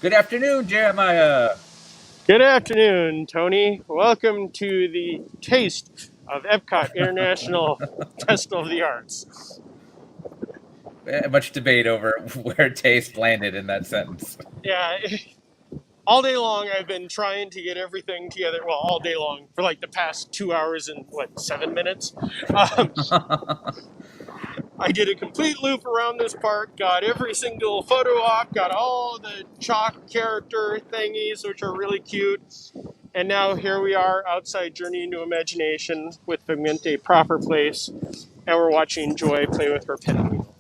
Good afternoon, Jeremiah. Good afternoon, Tony. Welcome to the taste of EPCOT International Festival of the Arts. Much debate over where taste landed in that sentence. Yeah, all day long I've been trying to get everything together. Well, all day long for like the past 2 hours and 7 minutes. Um, I did a complete loop around this park, got every single photo op, got all the chalk character thingies, which are really cute. And now here we are outside Journey into Imagination with Pigment, a proper place, and we're watching Joy play with her pinwheel.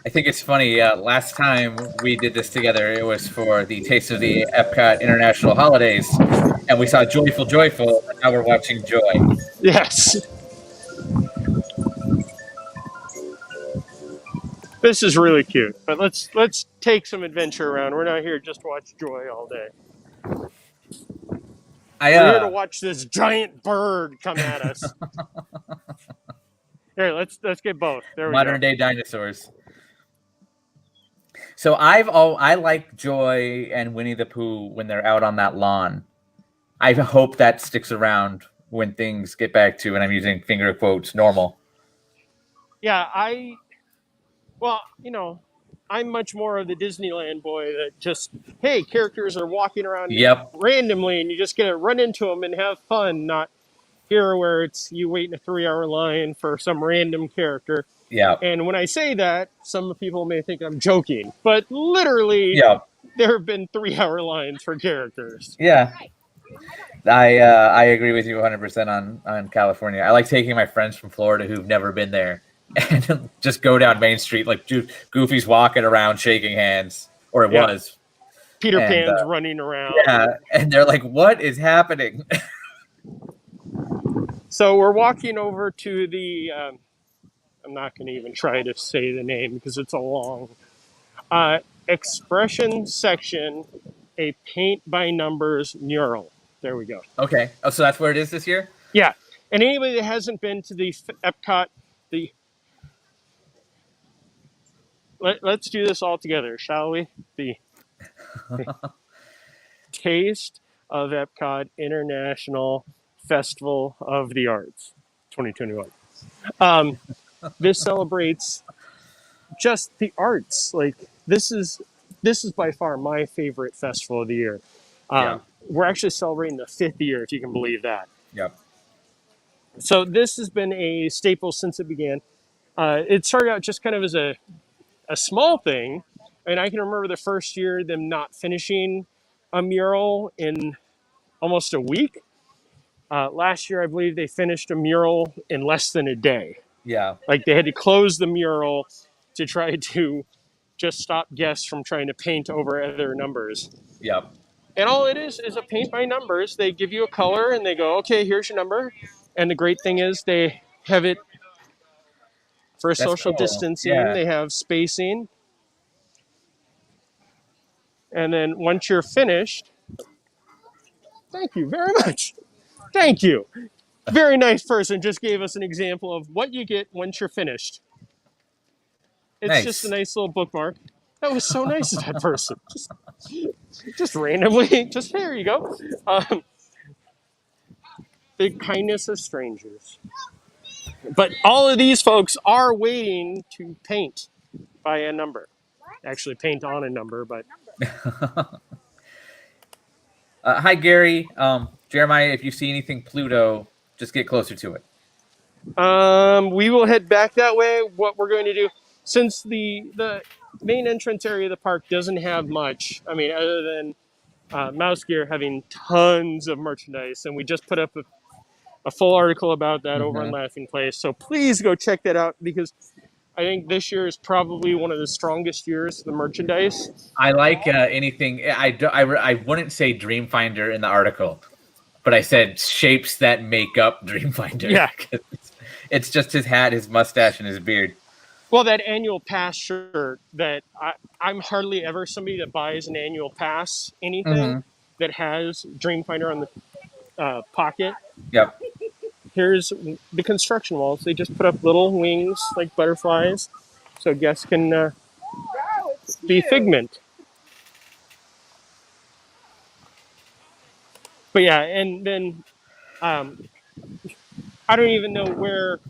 I think it's funny. Last time we did this together, it was for the Taste of the Epcot International Holidays, and we saw Joyful, Joyful, and now we're watching Joy. Yes. This is really cute, but let's take some adventure around. We're not here just to watch Joy all day. We're here to watch this giant bird come at us. Here, let's get both. There we go. Modern day dinosaurs. So I like Joy and Winnie the Pooh when they're out on that lawn. I hope that sticks around when things get back to, and I'm using finger quotes, normal. Yeah, I'm much more of the Disneyland boy that just, hey, characters are walking around randomly and you just get to run into them and have fun, not here where it's you wait in a 3-hour line for some random character. Yeah. And when I say that, some people may think I'm joking, but literally there have been 3-hour lines for characters. Yeah. I agree with you 100% on California. I like taking my friends from Florida who've never been there and just go down Main Street like Goofy's walking around shaking hands, or it was. Peter Pan's running around. Yeah, and they're like, what is happening? So we're walking over to the, I'm not going to even try to say the name because it's a long, expression section, a paint by numbers mural. There we go. Okay. Oh, so that's where it is this year? Yeah. And anybody that hasn't been to the EPCOT, let's do this all together, shall we? The Taste of EPCOT International Festival of the Arts 2021. This celebrates just the arts. Like this is by far my favorite festival of the year. We're actually celebrating the 5th year, if you can believe that. Yep. So this has been a staple since it began. It started out just kind of as a small thing, and I can remember the first year them not finishing a mural in almost a week. Last year, I believe they finished a mural in less than a day. Yeah. Like they had to close the mural to try to just stop guests from trying to paint over other numbers. Yep. And all it is a paint by numbers. They give you a color and they go, okay, here's your number. And the great thing is they have it for social distancing. Yeah. They have spacing. And then once you're finished, thank you very much. Thank you. Very nice person just gave us an example of what you get once you're finished. It's just a nice little bookmark. That was so nice of that person. Just randomly, just there you go. The kindness of strangers. But all of these folks are waiting to paint by a number. Actually, paint on a number, but. Hi, Gary. Jeremiah, if you see anything Pluto, just get closer to it. We will head back that way. What we're going to do, since the main entrance area of the park doesn't have much, I mean, other than Mouse Gear having tons of merchandise, and we just put up a full article about that over on Laughing Place. So please go check that out because I think this year is probably one of the strongest years of the merchandise. I like anything. I wouldn't say Dreamfinder in the article, but I said shapes that make up Dreamfinder. Yeah. It's just his hat, his mustache, and his beard. Well, that annual pass shirt that I'm hardly ever somebody that buys an annual pass, anything that has Dreamfinder on the pocket. Yep. Here's the construction walls. They just put up little wings like butterflies so guests can be Figment. But yeah, and then um, I don't even know where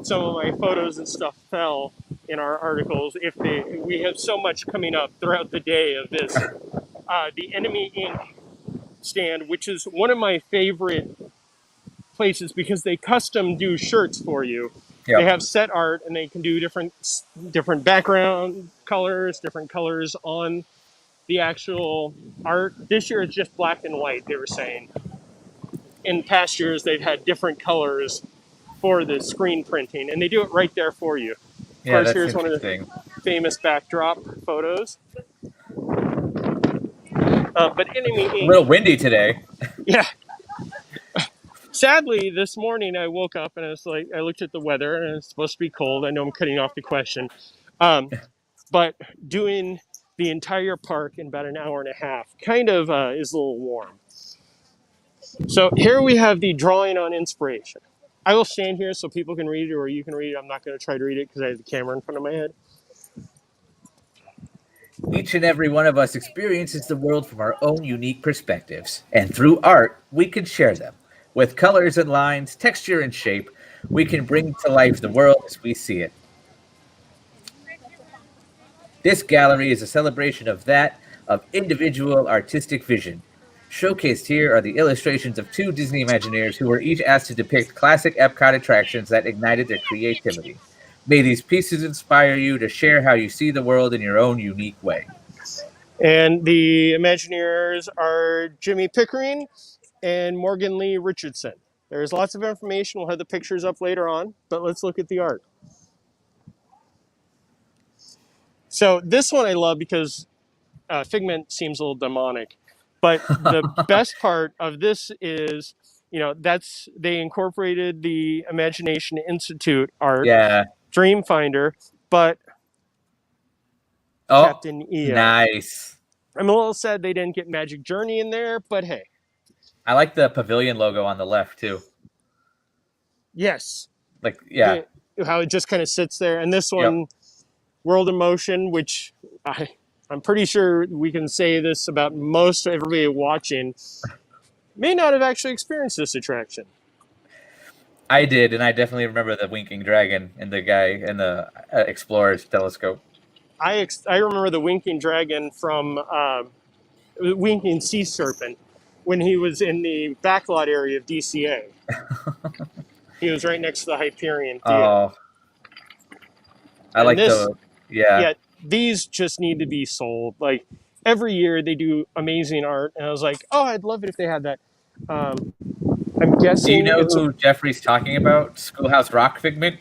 some of my photos and stuff fell in our articles. If we have so much coming up throughout the day of this, the Enemy Ink stand, which is one of my favorite places because they custom do shirts for you. They Yep. have set art and they can do different background colors, different colors on the actual art. This year it's just black and white, they were saying. In past years they've had different colors for the screen printing and they do it right there for you. Of Yeah, course, that's here's one of the interesting. famous backdrop photos. But Enemy A Ink, little windy today. yeah. Sadly, this morning I woke up and I looked at the weather and it's supposed to be cold. I know I'm cutting off the question, um, but doing the entire park in about an hour and a half kind of is a little warm. So here we have the drawing on inspiration. I will stand here so people can read it or you can read it. I'm not going to try to read it because I have the camera in front of my head. Each and every one of us experiences the world from our own unique perspectives, and through art, we can share them. With colors and lines, texture and shape, we can bring to life the world as we see it. This gallery is a celebration of individual artistic vision. Showcased here are the illustrations of two Disney Imagineers who were each asked to depict classic Epcot attractions that ignited their creativity. May these pieces inspire you to share how you see the world in your own unique way. And the Imagineers are Jimmy Pickering and Morgan Lee Richardson. There's lots of information. We'll have the pictures up later on, but let's look at the art. So this one I love because Figment seems a little demonic, but the best part of this is, that's they incorporated the Imagination Institute art, Yeah. Dreamfinder, but Oh, Captain EO. nice. I'm a little sad they didn't get Magic Journey in there, but hey, I like the Pavilion logo on the left too. yes, Like, yeah. how it just kind of sits there. And this Yep. one, World in Motion, which I'm pretty sure we can say this about most everybody watching, may not have actually experienced this attraction. I did, and I definitely remember the winking dragon and the guy in the explorer's telescope. I remember the Winking Dragon from Winking Sea Serpent when he was in the backlot area of DCA. He was right next to the Hyperion Theater. Oh, I And like this, the yeah. yeah, these just need to be sold. Like every year they do amazing art, and I was like, oh, I'd love it if they had that. I'm Do you guessing know it's who Jeffrey's talking about? Schoolhouse Rock figment?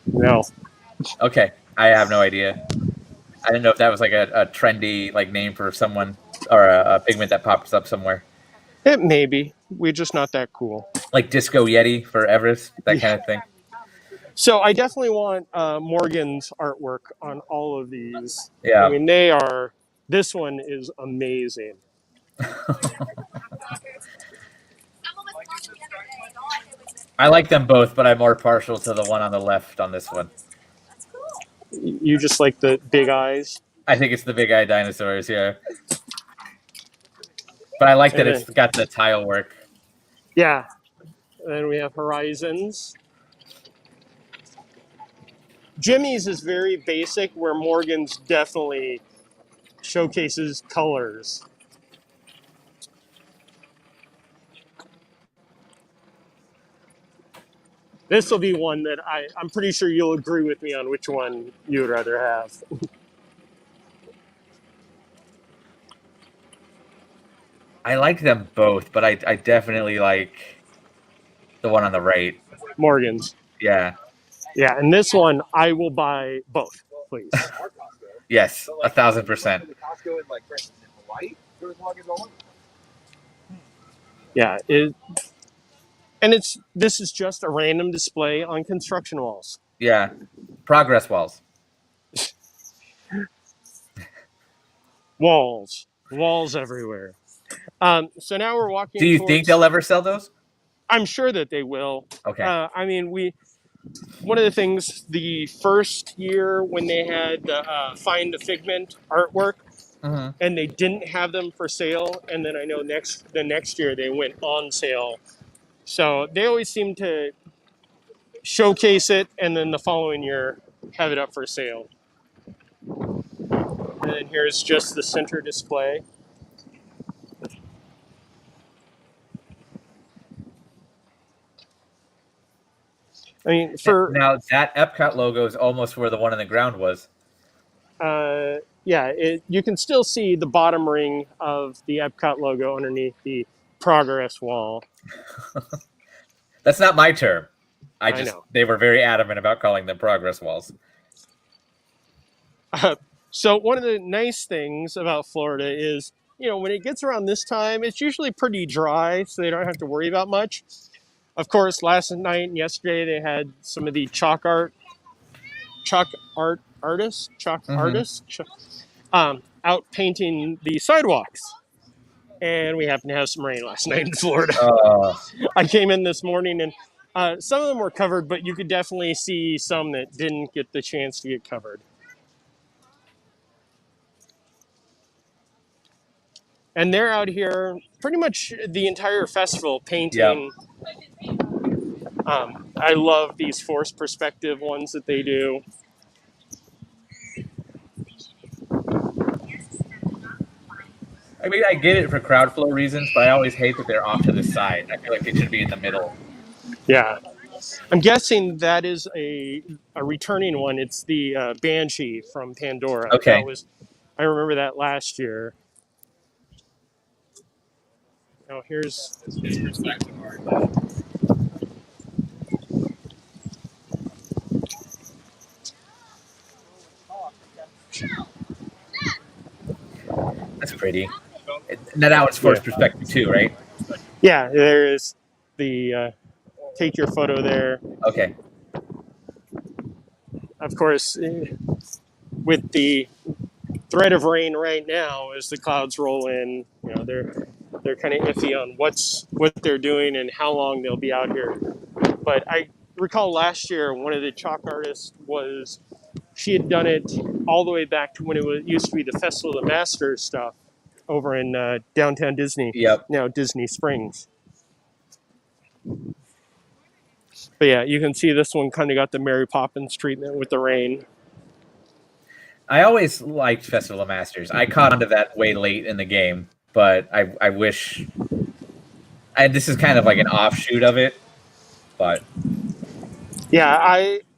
no. Okay, I have no idea. I didn't know if that was like a trendy like name for someone or a pigment that pops up somewhere, It may be. We're just not that cool. like Disco Yeti for Everest, that Yeah. kind of thing. So I definitely want Morgan's artwork on all of these. I Yeah, mean, they are. This one is amazing. I like them both, but I'm more partial to the one on the left on this one. You just like the big eyes. I think it's the big eye dinosaurs, yeah. But I like that And it's got the tile work. yeah. And then we have Horizons. Jimmy's is very basic, where Morgan's definitely showcases colors. This will be one that I'm pretty sure you'll agree with me on which one you would rather have. I like them both, but I definitely like the one on the right. Morgan's. Yeah. Yeah, and this one I will buy both, please. Yes, 1,000%. Yeah, this is just a random display on construction walls. Yeah. Progress walls. Walls everywhere. So now we're walking. Do you think they'll ever sell those? I'm sure that they will. Okay. I mean, one of the things the first year when they had Find a Figment artwork, and they didn't have them for sale. And then I know the next year they went on sale. So they always seem to showcase it, and then the following year have it up for sale. And then here's just the center display. I mean, now that EPCOT logo is almost where the one on the ground was. Yeah, you can still see the bottom ring of the EPCOT logo underneath the progress wall. That's not my term. I know. They were very adamant about calling them progress walls. So one of the nice things about Florida is, when it gets around this time, it's usually pretty dry, so they don't have to worry about much. Of course, last night and yesterday they had some of the chalk artists out painting the sidewalks. And we happened to have some rain last night in Florida. I came in this morning and some of them were covered, but you could definitely see some that didn't get the chance to get covered. And they're out here pretty much the entire festival painting. Yep. I love these forced perspective ones that they do. I mean, I get it for crowd flow reasons, but I always hate that they're off to the side. I feel like they should be in the middle. Yeah. I'm guessing that is a returning one. It's the Banshee from Pandora. Okay. I remember that last year. Now here's perspective art. That's pretty. Now that one's forced perspective too, right? Yeah, there is the take your photo there. Okay. Of course, with the threat of rain right now, as the clouds roll in, they're kind of iffy on what they're doing and how long they'll be out here. But I recall last year, one of the chalk artists she had done it all the way back to when it used to be the Festival of the Masters stuff over in downtown Disney. Yep. Now Disney Springs. But yeah, you can see this one kind of got the Mary Poppins treatment with the rain. I always liked Festival of Masters. I caught onto that way late in the game, but I wish... this is kind of like an offshoot of it, but... Yeah,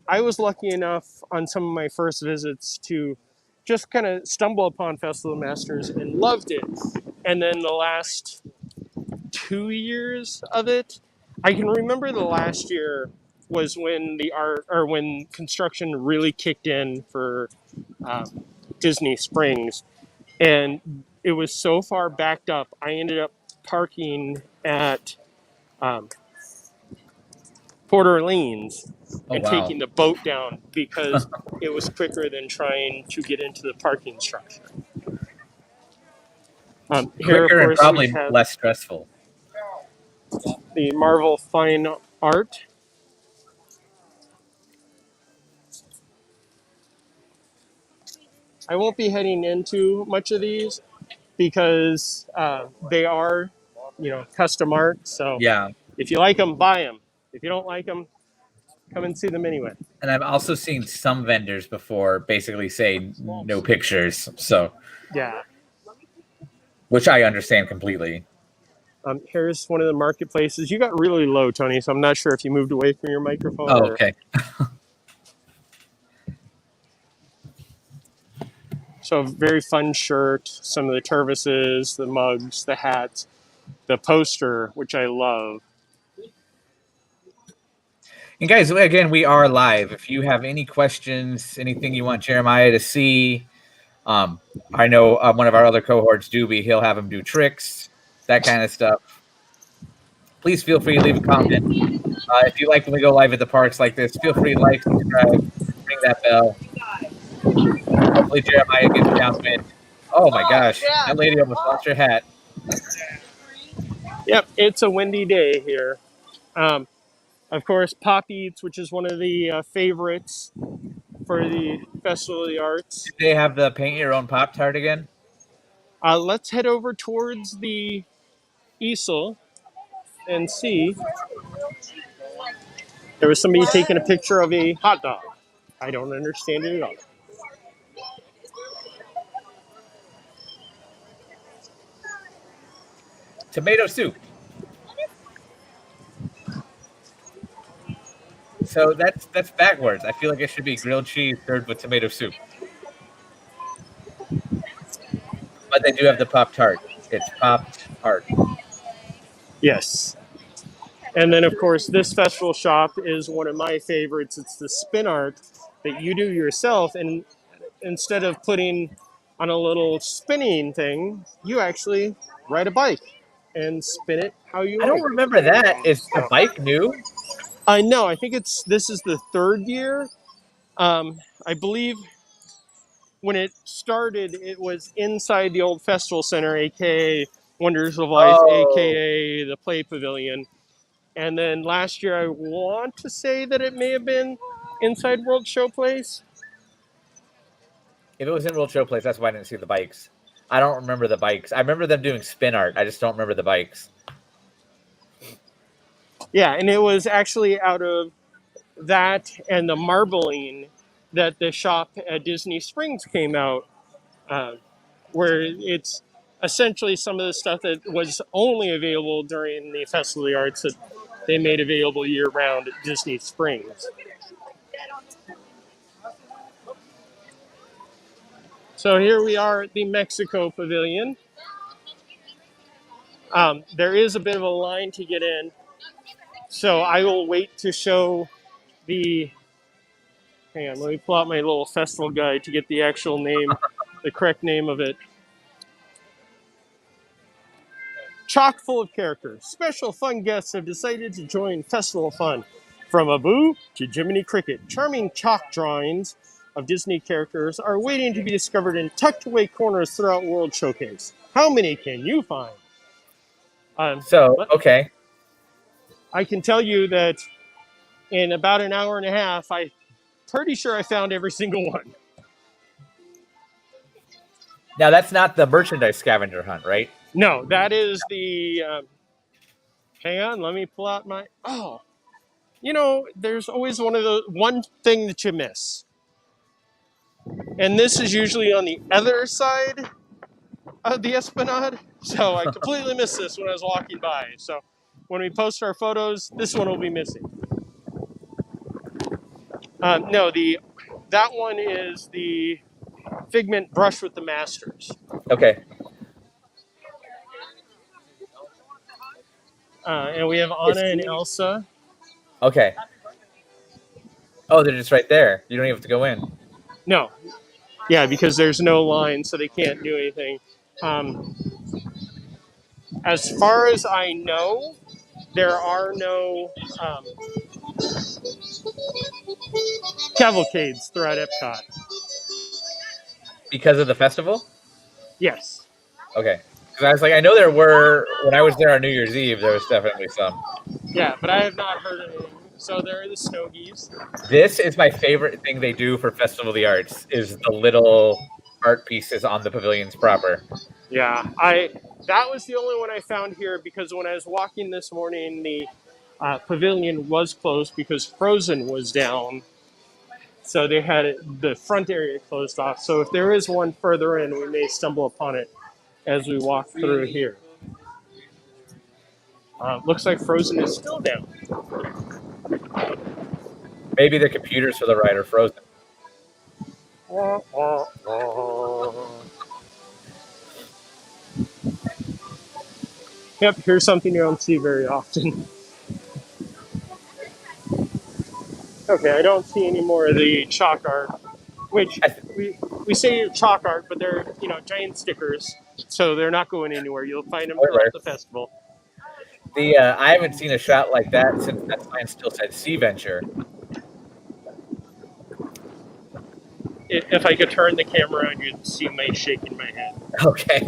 I was lucky enough on some of my first visits to just kind of stumble upon Festival of Masters and loved it. And then the last 2 years of it, I can remember the last year was when when construction really kicked in for Disney Springs, and it was so far backed up. I ended up parking at Port Orleans and taking the boat down because it was quicker than trying to get into the parking structure. Here, quicker of course, and probably less stressful. The Marvel Fine Art. I won't be heading into much of these because they are, custom art. So yeah, if you like them, buy them. If you don't like them, come and see them anyway. And I've also seen some vendors before basically say no pictures. So yeah, which I understand completely. Here's one of the marketplaces. You got really low, Tony, so I'm not sure if you moved away from your microphone. Oh, okay. So very fun shirt, some of the Tervises, the mugs, the hats, the poster, which I love. And guys, again, we are live. If you have any questions, anything you want Jeremiah to see, I know one of our other cohorts, Doobie, he'll have him do tricks, that kind of stuff. Please feel free to leave a comment. If you like when we go live at the parks like this, feel free to like, subscribe, ring that bell. Hopefully Jeremiah gets downwind. Oh my gosh, that lady almost lost her hat. Yep, it's a windy day here. Of course, PopEats, which is one of the favorites for the Festival of the Arts. Did they have the paint your own Pop-Tart again? Let's head over towards the easel and see. There was somebody taking a picture of a hot dog. I don't understand it at all. Tomato soup. So that's backwards. I feel like it should be grilled cheese served with tomato soup. But they do have the Pop Tart. It's Popped Tart. Yes. And then, of course, this festival shop is one of my favorites. It's the spin art that you do yourself. And instead of putting on a little spinning thing, you actually ride a bike and spin it how you I don't like. remember that. Is the bike new? I know. I think this is the third year. I believe when it started, it was inside the old festival center, aka Wonders of Life, Oh, aka the Play Pavilion. And then last year, I want to say that it may have been inside World Showplace. if it was in World Showplace, that's why I didn't see the bikes. I don't remember the bikes. I remember them doing spin art. I just don't remember the bikes. Yeah, and it was actually out of that and the marbling that the shop at Disney Springs came out, uh, where it's essentially some of the stuff that was only available during the Festival of the Arts that they made available year round at Disney Springs. So here we are at the Mexico Pavilion. There is a bit of a line to get in, so I will wait to show the. Hang on, let me pull out my little festival guide to get the actual name, the correct name of it. Chock full of characters. Special fun guests have decided to join Festival Fun. From Abu to Jiminy Cricket, charming chalk drawings of Disney characters are waiting to be discovered in tucked away corners throughout World Showcase. How many can you find? So, okay. I can tell you that in about an hour and a half, I'm pretty sure I found every single one. Now, that's not the merchandise scavenger hunt, right? No, that is the. Hang on, let me pull out my. Oh, there's always one thing that you miss. And this is usually on the other side of the Esplanade. So I completely missed this when I was walking by. So when we post our photos, this one will be missing. No, that one is the Figment Brush with the Masters. Okay. And we have Anna and Elsa. Okay. Oh, they're just right there. You don't even have to go in. No. Yeah, because there's no line, so they can't do anything. As far as I know, there are no cavalcades throughout EPCOT. Because of the festival? Yes. Okay. Because I was like, I know there were, when I was there on New Year's Eve, there was definitely some. Yeah, but I have not heard of anything. So there are the snow geese. This is my favorite thing they do for Festival of the Arts, is the little art pieces on the pavilions proper. Yeah, that was the only one I found here because when I was walking this morning, the pavilion was closed because Frozen was down. So they had the front area closed off. So if there is one further in, we may stumble upon it as we walk through here. Looks like Frozen is still down. Maybe the computers for the ride are frozen. Yep, here's something you don't see very often. Okay, I don't see any more of the chalk art, which we say chalk art, but they're giant stickers, so they're not going anywhere. You'll find them throughout the festival. I haven't seen a shot like that since that sign still said Sea Venture. If I could turn the camera on, you'd see me shaking my head. Okay.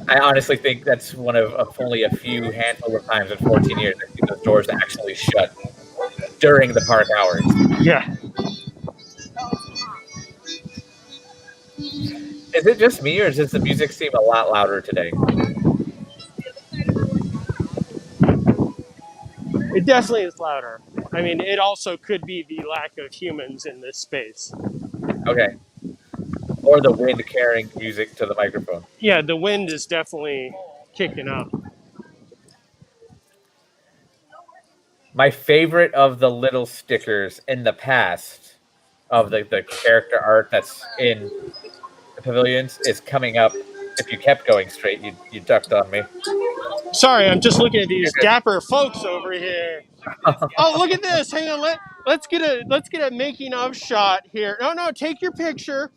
I honestly think that's one of only a few handful of times in 14 years I've seen those doors actually shut during the park hours. Yeah. Is it just me, or does the music seem a lot louder today? It definitely is louder. I mean, it also could be the lack of humans in this space. Okay. Or the wind carrying music to the microphone. Yeah, the wind is definitely kicking up. My favorite of the little stickers in the past of the character art that's in the pavilions is coming up. If you kept going straight, you ducked on me. Sorry, I'm just looking at these You're dapper folks over here. Oh, look at this! Hang on, let's get a making of shot here. No, take your picture.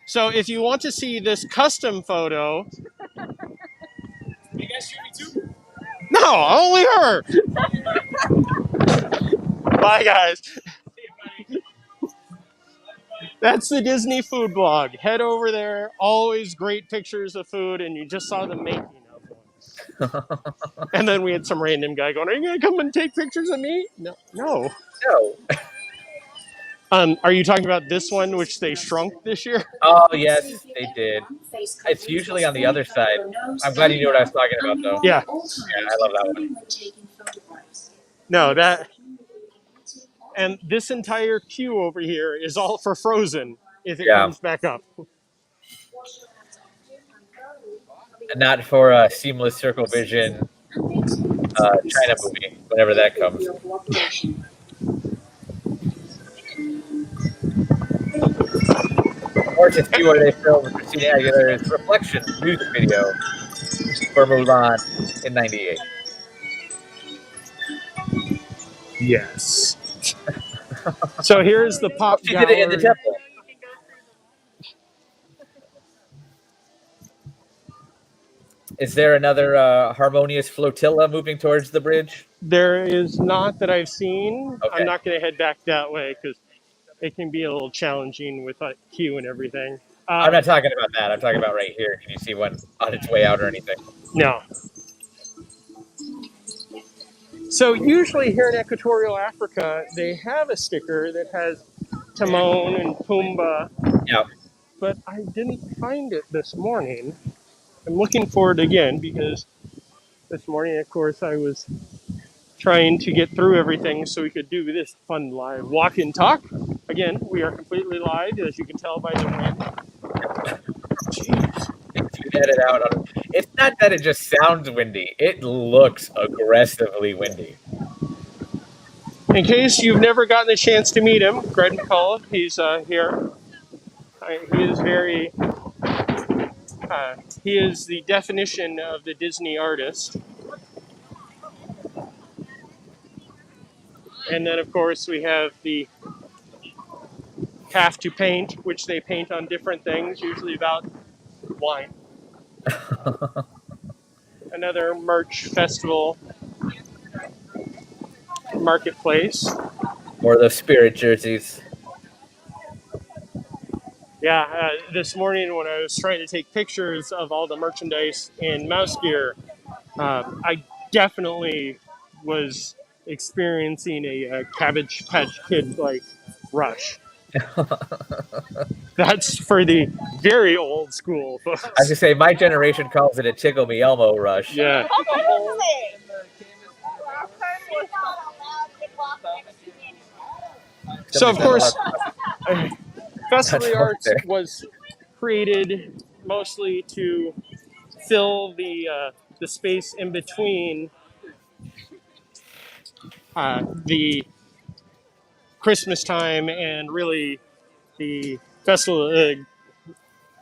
So if you want to see this custom photo, you guys shoot me too? No, only her. Bye, guys. That's the Disney food blog. Head over there. Always great pictures of food, and you just saw the making of one. And then we had some random guy going, "Are you gonna come and take pictures of me?" No. No. Are you talking about this one, which they shrunk this year? Oh yes, they did. It's usually on the other side. I'm glad you knew what I was talking about, though. Yeah. Yeah, I love that one. No, that. And this entire queue over here is all for Frozen if it comes back up. And not for a seamless circle vision China movie, whenever that comes. Or to see where they filmed Christina Aguilera's Reflection music video for Mulan in '98. Yes. So here's the pop She did it in the gallery. temple. Is there another harmonious flotilla moving towards the bridge? There is not that I've seen. Okay. I'm not going to head back that way because it can be a little challenging with queue and everything. I'm not talking about that. I'm talking about right here. Can you see one on its way out or anything? No. So usually here in Equatorial Africa, they have a sticker that has Timon and Pumbaa. Yeah. But I didn't find it this morning. I'm looking for it again because this morning, of course, I was trying to get through everything so we could do this fun live walk and talk. Again, we are completely live, as you can tell by the wind. Jeez. Edit out. It's not that it just sounds windy. It looks aggressively windy. In case you've never gotten the chance to meet him, Greg McCullough, he's here. He is very... he is the definition of the Disney artist. And then, of course, we have the Have to Paint, which they paint on different things, usually about wine. Another merch festival marketplace. Or the spirit jerseys. Yeah, this morning when I was trying to take pictures of all the merchandise in Mouse Gear, I definitely was experiencing a Cabbage Patch Kid like rush. That's for the very old school folks. I was gonna say my generation calls it a Tickle Me Elmo rush. Yeah. So of course, Festival of the Arts was created mostly to fill the space in between the Christmas time and really the festival.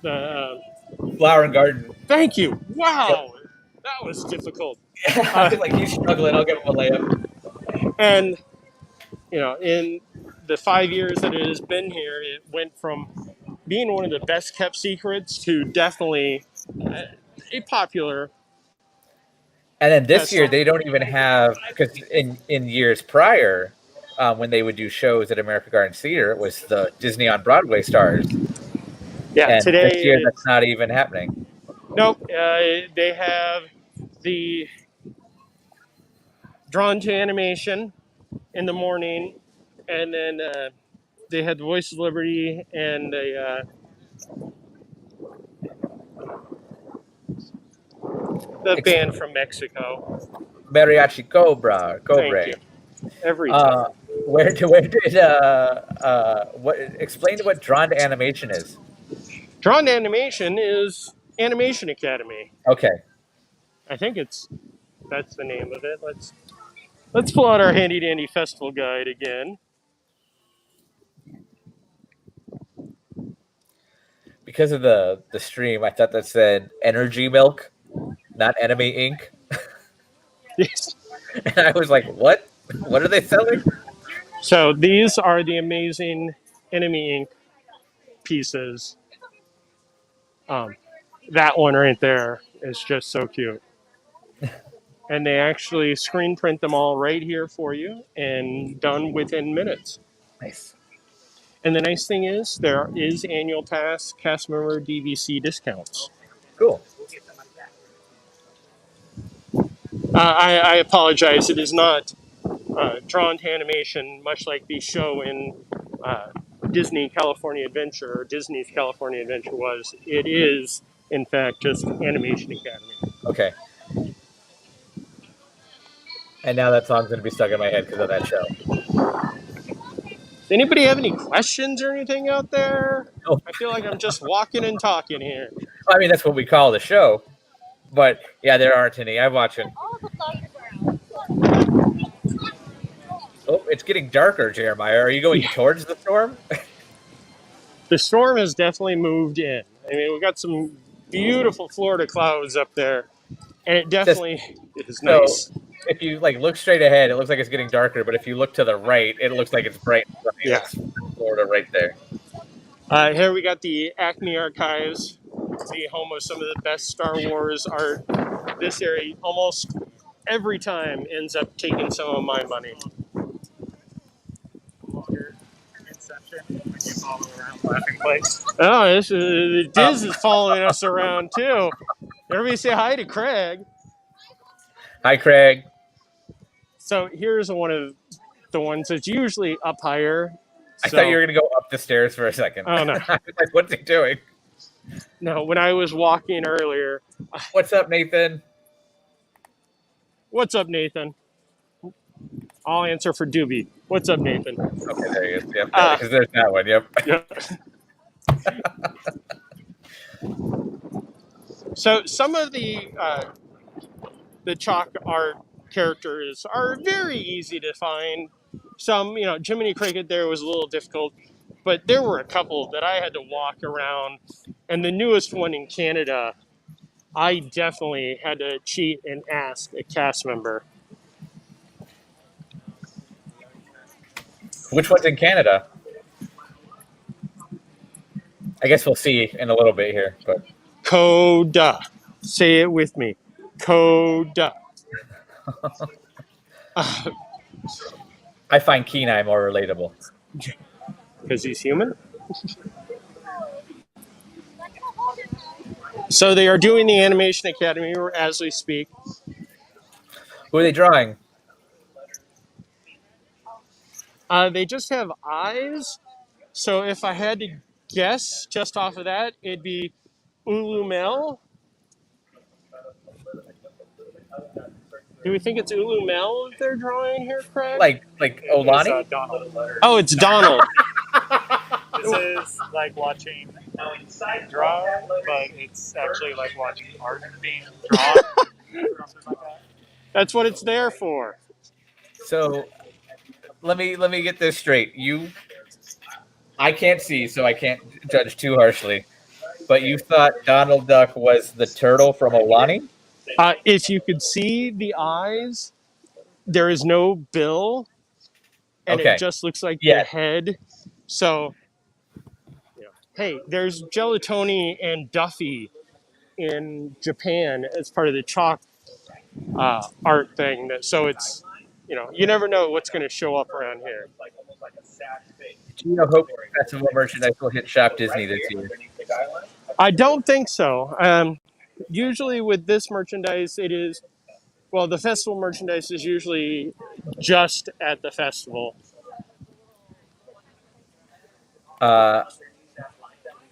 The Flower and Garden. Thank you. Wow, that was difficult. Like he's struggling. I'll give him a layup. And you know, in the 5 years that it has been here, it went from being one of the best kept secrets to definitely a popular. And then this year they don't even have, because in years prior, when they would do shows at American Garden Theater, it was the Disney on Broadway stars. Yeah, and today this year that's not even happening. Nope, they have the drawn to animation in the morning, and then they had the Voice of Liberty and the band from Mexico. Mariachi Cobra, Thank Cobre. you. Every time. What? Explain what drawn to animation is. Drawn Animation is Animation Academy. Okay. I think that's the name of it. Let's pull out our handy dandy festival guide again. Because of the stream, I thought that said Energy Milk, not Enemy Ink. Yes. And I was like, what? What are they selling? So these are the amazing Enemy Ink pieces. That one right there is just so cute. And they actually screen print them all right here for you and done within minutes. Nice. And the nice thing is there is annual pass cast member DVC discounts. Cool. I apologize. It is not drawn to animation, much like the show in Disney California Adventure, or Disney's California Adventure was. It is, in fact, just Animation Academy. Okay. And now that song's gonna be stuck in my head because of that show. Does anybody have any questions or anything out there? Oh. I feel like I'm just walking and talking here. I mean, that's what we call the show. But yeah, there aren't any. I'm watching. Oh, it's getting darker, Jeremiah. Are you going towards the storm? The storm has definitely moved in. I mean, we got some beautiful Florida clouds up there, and it definitely is nice. So, if you look straight ahead, it looks like it's getting darker. But if you look to the right, it looks like it's bright. Yeah. That's Florida right there. Here we got the Acme Archives, the home of some of the best Star Wars art. This area almost every time ends up taking some of my money. Oh, Diz is following us around too. Everybody say hi to Craig. Hi, Craig. So here's one of the ones that's usually up higher. I thought you were going to go up the stairs for a second. Oh, no. I was like, what's he doing? No, when I was walking earlier. What's up, Nathan? What's up, Nathan? I'll answer for Doobie. What's up, Nathan? Okay, there he is. Yep, because there's that one. Yep. So some of the chalk art characters are very easy to find. Some, Jiminy Cricket there was a little difficult, but there were a couple that I had to walk around. And the newest one in Canada, I definitely had to cheat and ask a cast member. Which one's in Canada? I guess we'll see in a little bit here. But Coda. Say it with me. Coda. I find Kenai more relatable. Because he's human? So they are doing the Animation Academy as we speak. Who are they drawing? They just have eyes. So if I had to guess just off of that, it'd be Ulumel. Do we think it's Ulumel they're drawing here, Craig? Like Olani? It's Donald. Oh, it's Donald. This is like watching draw, but it's actually like watching art being drawn. Something like that. That's what it's there for. So let me get this straight. I can't see, so I can't judge too harshly. But you thought Donald Duck was the turtle from Olani? If you could see the eyes, there is no bill, and Okay. it just looks like the head. So, hey, there's Gelatoni and Duffy in Japan as part of the chalk art thing. So it's, you never know what's going to show up around here. Do you hope festival merchandise will hit Shop Disney this year? I don't think so. Usually with this merchandise, it is, the festival merchandise is usually just at the festival. Uh,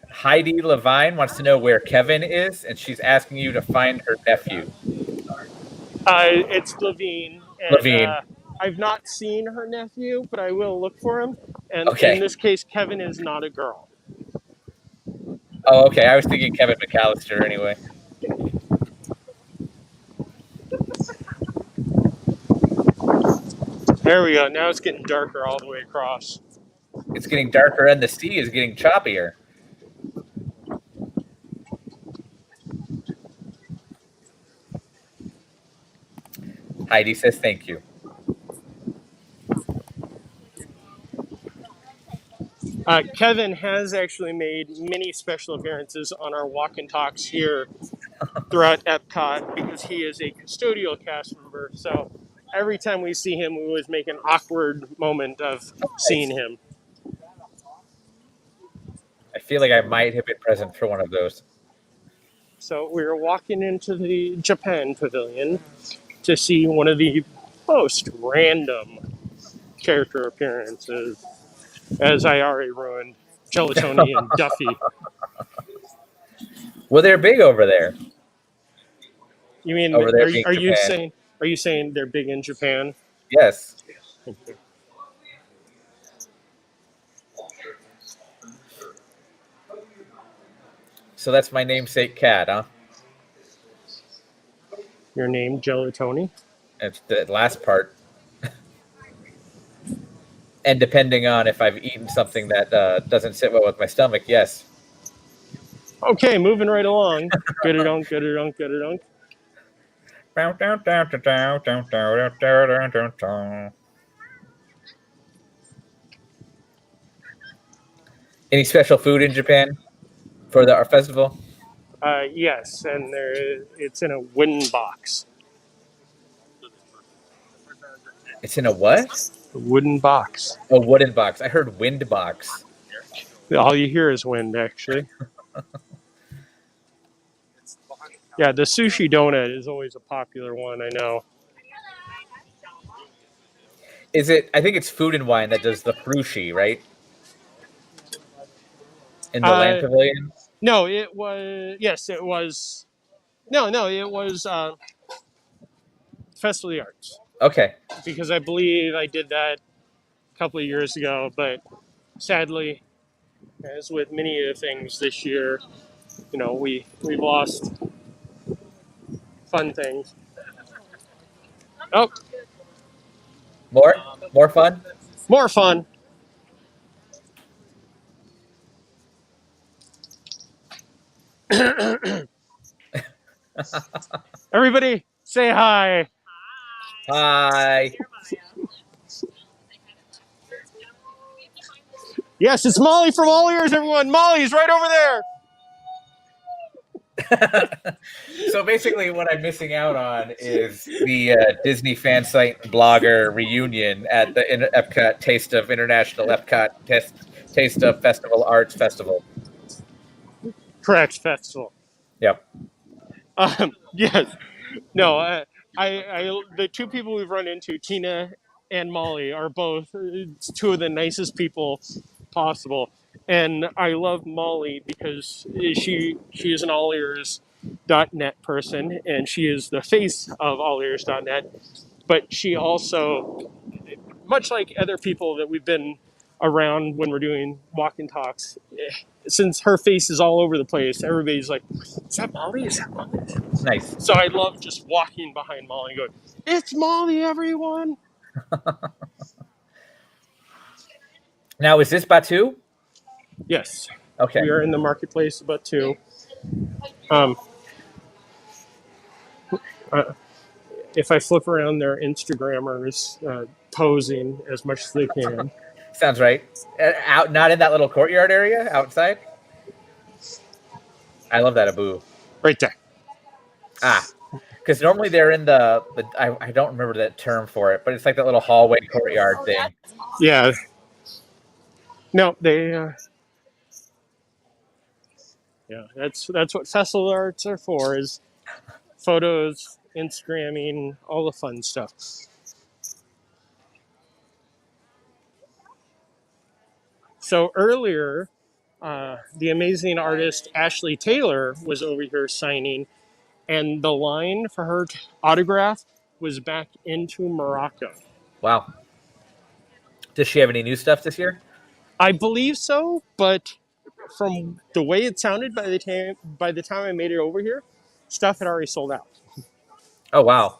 Heidi Levine wants to know where Kevin is, and she's asking you to find her nephew. It's Levine, and Levine. I've not seen her nephew, but I will look for him. And in Okay. this case, Kevin is not a girl. Oh, okay. I was thinking Kevin McAllister anyway. There we go. Now it's getting darker all the way across. It's getting darker, and the sea is getting choppier. Heidi says thank you. Kevin has actually made many special appearances on our walk and talks here throughout EPCOT because he is a custodial cast member. So every time we see him, we always make an awkward moment of seeing him. I feel like I might have been present for one of those. So we were walking into the Japan Pavilion to see one of the most random character appearances, as I already ruined, Gelatoni and Duffy. Well, they're big over there. You mean Over there are being you Japan. saying they're big in Japan? Yes. So that's my namesake cat, huh? Your name, Gelatoni? It's the last part. And depending on if I've eaten something that doesn't sit well with my stomach, yes. Okay, moving right along. Good-a-dunk, good-a-dunk, good-a-dunk. Any special food in Japan for the art festival? Yes, and it's in a wooden box. It's in a what? A wooden box. A wooden box. I heard wind box. All you hear is wind, actually. Yeah, the sushi donut is always a popular one, I know. Is it? I think it's Food and Wine that does the frushi, right? In the land pavilion. No, it was. Yes, it was. No, it was Festival of the Arts. Okay. Because I believe I did that a couple of years ago, but sadly, as with many of the things this year, we've lost fun things. Oh, More fun. more fun. Everybody, say hi. Hi. Yes, it's Molly from All Ears, everyone. Molly's right over there. So basically, what I'm missing out on is the Disney fan site blogger reunion at the EPCOT Taste of International EPCOT Taste of Festival Arts Festival. Correct, festival. Yep. Yes. No, the two people we've run into, Tina and Molly, are both two of the nicest people possible. And I love Molly because she is an allears.net person, and she is the face of allears.net. But she also, much like other people that we've been around when we're doing walk and talks, since her face is all over the place, everybody's like, "Is that Molly? Is that Molly?" Nice. So I love just walking behind Molly and going, "It's Molly, everyone!" Now, is this Batu? Yes. Okay. We are in the marketplace about two. If I flip around, their Instagrammers posing as much as they can. Sounds right. Out, not in that little courtyard area, outside. I love that Abu. Right there. Because normally they're in the I don't remember that term for it, but it's like that little hallway courtyard thing. Yeah. No, they. Yeah, that's what festival arts are for: is photos, Instagramming, all the fun stuff. So earlier, the amazing artist Ashley Taylor was over here signing, and the line for her autograph was back into Morocco. Wow. Does she have any new stuff this year? I believe so, but from the way it sounded by the time I made it over here, stuff had already sold out. Oh wow.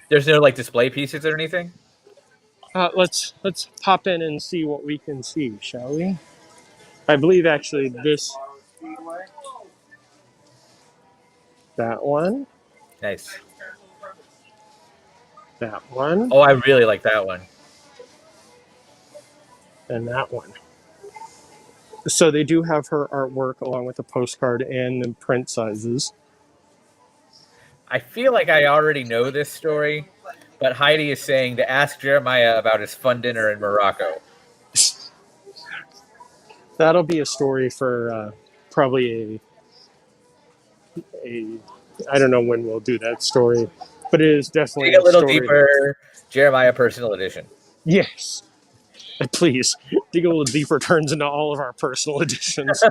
There's no like display pieces or anything? Let's pop in and see what we can see, shall we? I believe actually that one, Nice. that one, Oh, I really like that one. and that one. So they do have her artwork along with the postcard and the print sizes. I feel like I already know this story, but Heidi is saying to ask Jeremiah about his fun dinner in Morocco. That'll be a story for probably a I don't know when we'll do that story, but it is definitely Dig a a little story. deeper, Jeremiah personal edition. Yes, please dig a little deeper. Turns into all of our personal editions.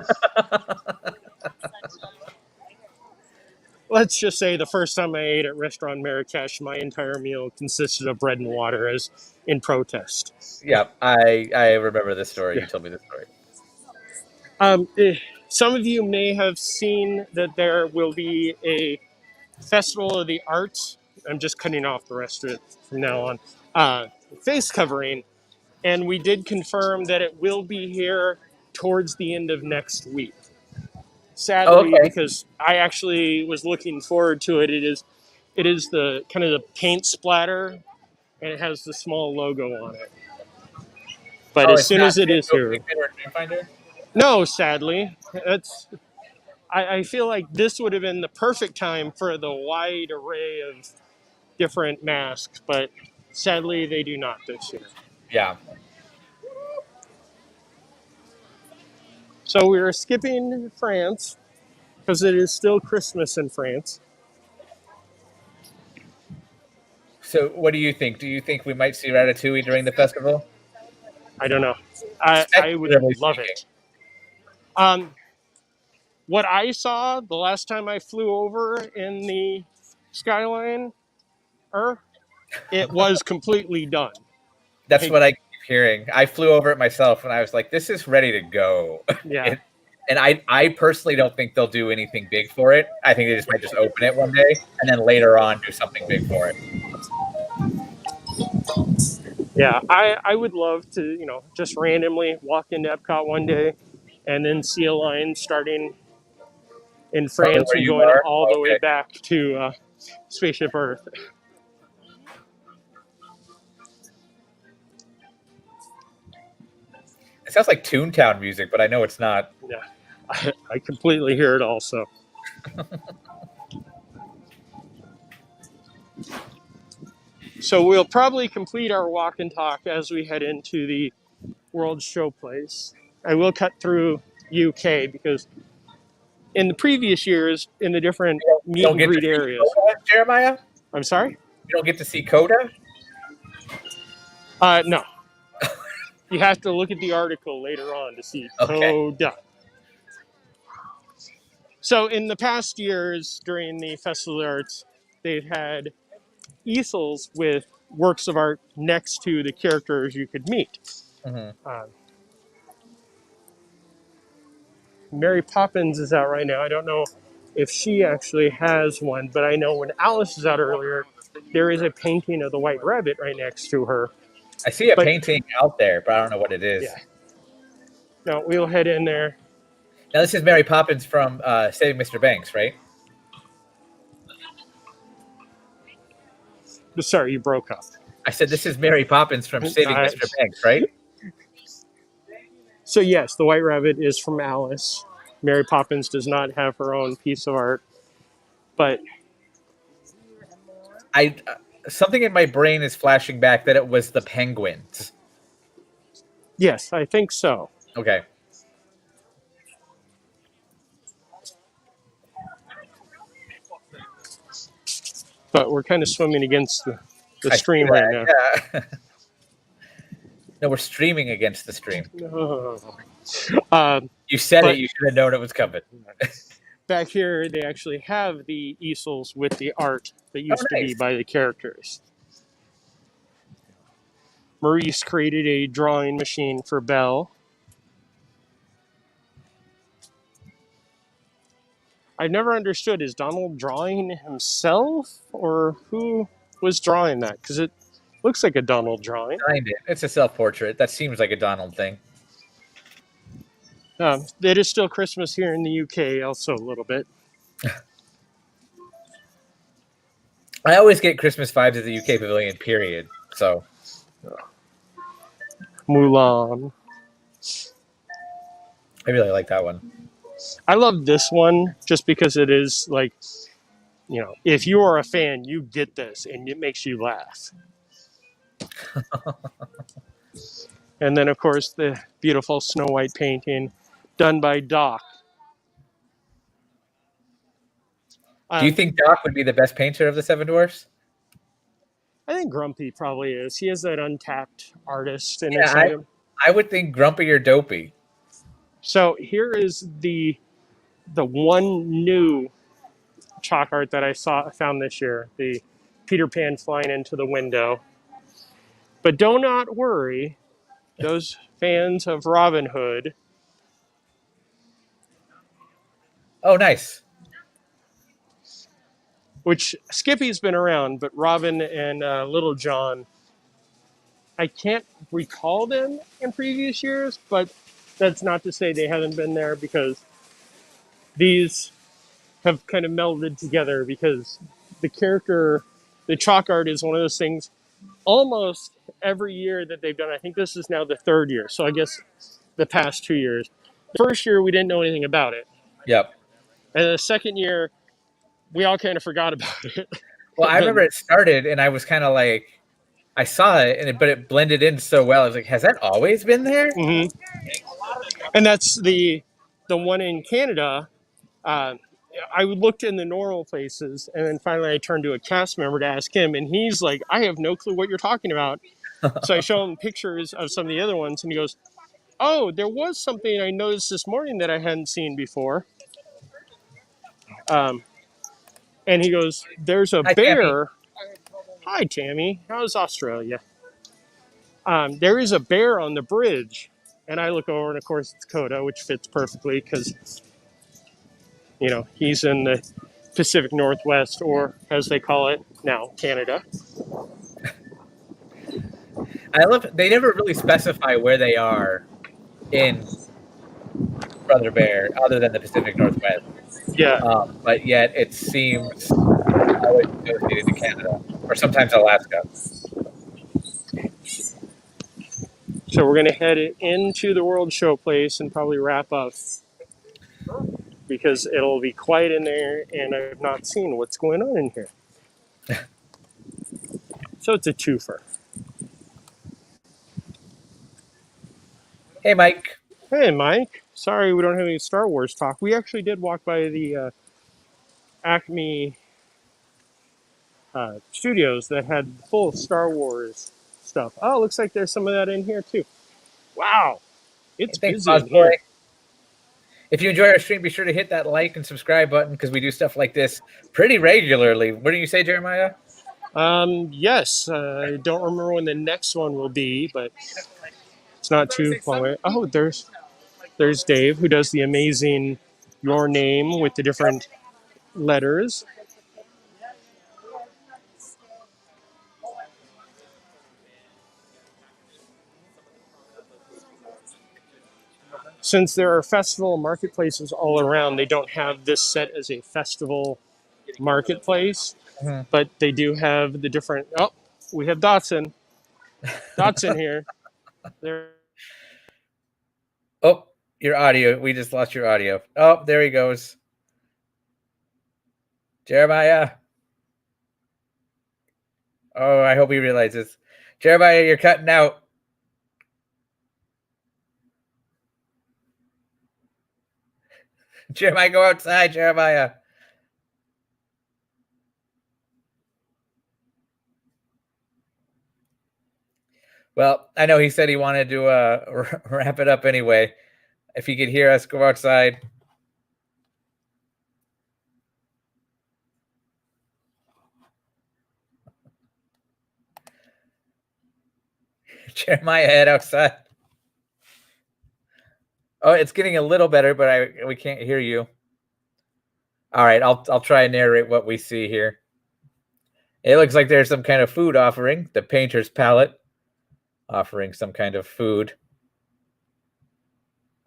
Let's just say the first time I ate at restaurant Marrakesh, my entire meal consisted of bread and water as in protest. Yeah, I remember this story. Yeah. You told me this story. Some of you may have seen that there will be a Festival of the Arts. I'm just cutting off the rest of it from now on. Face covering, and we did confirm that it will be here towards the end of next week. Sadly, Okay. because I actually was looking forward to it. It is the kind of the paint splatter, and it has the small logo on it. But as It's soon not as it is here, Figment or Dreamfinder? no, sadly, I feel like this would have been the perfect time for the wide array of different masks, but sadly they do not this year. Yeah. So we are skipping France because it is still Christmas in France. So what do you think? Do you think we might see Ratatouille during the festival? I don't know. I would Speculatively love speaking. it. What I saw the last time I flew over in the skyline, it was completely done. That's Like, what I keep hearing. I flew over it myself and I was like, this is ready to go. yeah. And I personally don't think they'll do anything big for it. I think they just might just open it one day and then later on do something big for it. Yeah, I would love to, just randomly walk into Epcot one day and then see a line starting in France Where and you going are? all the way Okay. back to Spaceship Earth. It sounds like Toontown music, but I know it's not. Yeah, I completely hear it also. So we'll probably complete our walk and talk as we head into the World Showplace. I will cut through UK because in the previous years, in the different You meet don't and get to greet see areas. Coda, Jeremiah? I'm sorry? You don't get to see Coda? No. You have to look at the article later on to see Okay. Coda. So in the past years during the Festival of the Arts, they've had easels with works of art next to the characters you could meet. Mhm. Mary Poppins is out right now. I don't know if she actually has one, but I know when Alice is out earlier, there is a painting of the White Rabbit right next to her. I see a But painting out there, but I don't know what it is. yeah, no, we'll head in there. Now, this is Mary Poppins from Saving Mr. Banks, right? Sorry, you broke up. I said this is Mary Poppins from Saving Mr. Banks, right? So yes, the White Rabbit is from Alice. Mary Poppins does not have her own piece of art, but Something in my brain is flashing back that it was the penguins. yes, I think so. Okay. But we're kind of swimming against the I see stream right now. that, yeah. No, we're streaming against the stream. Um, You said But- it. You should have known it was coming. back here, they actually have the easels with the art that used to be nice. by the characters. Maurice created a drawing machine for Belle. I've never understood, is Donald drawing himself or who was drawing that? Because it looks like a Donald drawing. Find it. It's a self-portrait. That seems like a Donald thing. It is still Christmas here in the UK, also a little bit. I always get Christmas vibes at the UK Pavilion, period. So Mulan. I really like that one. I love this one just because it is like, you know, if you are a fan, you get this and it makes you laugh. And then, of course, the beautiful Snow White painting done by Doc. Do you think Doc would be the best painter of the Seven Dwarfs? I think Grumpy probably is. He is that untapped artist in Yeah, inside him. I would think Grumpy or Dopey. So here is the one new chalk art that I found this year, the Peter Pan flying into the window. But do not worry, those fans of Robin Hood. Oh, nice. Which Skippy's been around, but Robin and Little John, I can't recall them in previous years, but that's not to say they haven't been there, because these have kind of melded together, because the chalk art is one of those things almost every year that they've done. I think this is now the third year, so I guess the past 2 years. The first year we didn't know anything about it. Yep. And the second year, we all kind of forgot about it. Well, I remember it started, and I was kind of like, I saw it, but it blended in so well. I was like, has that always been there? Mm-hmm. And that's the one in Canada. I looked in the normal places, and then finally I turned to a cast member to ask him, and he's like, I have no clue what you're talking about. So I show him pictures of some of the other ones, and he goes, oh, there was something I noticed this morning that I hadn't seen before. And he goes, there's a Hi, bear. Tammy. Hi, Tammy. How's Australia? There is a bear on the bridge. And I look over, and of course it's Coda, which fits perfectly because, you know, he's in the Pacific Northwest, or as they call it now, Canada. I love they never really specify where they are in Brother Bear, other than the Pacific Northwest. Yeah. But yet it seems always associated to Canada, or sometimes Alaska. So we're going to head into the World Showplace and probably wrap up, because it'll be quiet in there, and I've not seen what's going on in here. So it's a twofer. Hey, Mike. Hey, Mike. Sorry we don't have any Star Wars talk. We actually did walk by the Acme studios that had full Star Wars stuff. Oh, looks like there's some of that in here too. Wow, it's Thanks, busy in Osboy. here. If you enjoy our stream, be sure to hit that like and subscribe button, because we do stuff like this pretty regularly. What do you say, Jeremiah? Yes, I don't remember when the next one will be, but it's not too long away. Oh, there's Dave, who does the amazing Your Name with the different letters. Since there are festival marketplaces all around, they don't have this set as a festival marketplace, but they do have the different. Oh, we have Dotson. Dotson here. There. Oh, your audio. We just lost your audio. Oh, there he goes. Jeremiah. Oh, I hope he realizes. Jeremiah, you're cutting out. Jeremiah, go outside, Jeremiah. Well, I know he said he wanted to wrap it up anyway. If he could hear us, go outside. Jeremiah, head outside. Oh, it's getting a little better, but we can't hear you. All right, I'll try and narrate what we see here. It looks like there's some kind of food offering. The painter's palette offering some kind of food.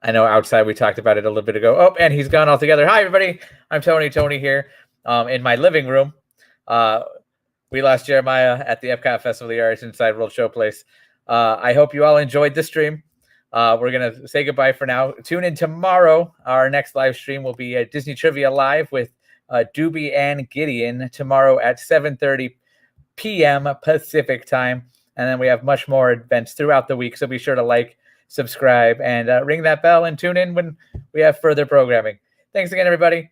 I know outside we talked about it a little bit ago. Oh, and he's gone altogether. Hi, everybody. I'm Tony here in my living room. We lost Jeremiah at the EPCOT Festival of the Arts inside World Showplace. I hope you all enjoyed the stream. We're going to say goodbye for now. Tune in tomorrow. Our next live stream will be at Disney Trivia Live with Doobie and Gideon tomorrow at 7:30 p.m. Pacific time. And then we have much more events throughout the week. So be sure to like, subscribe, and ring that bell and tune in when we have further programming. Thanks again, everybody.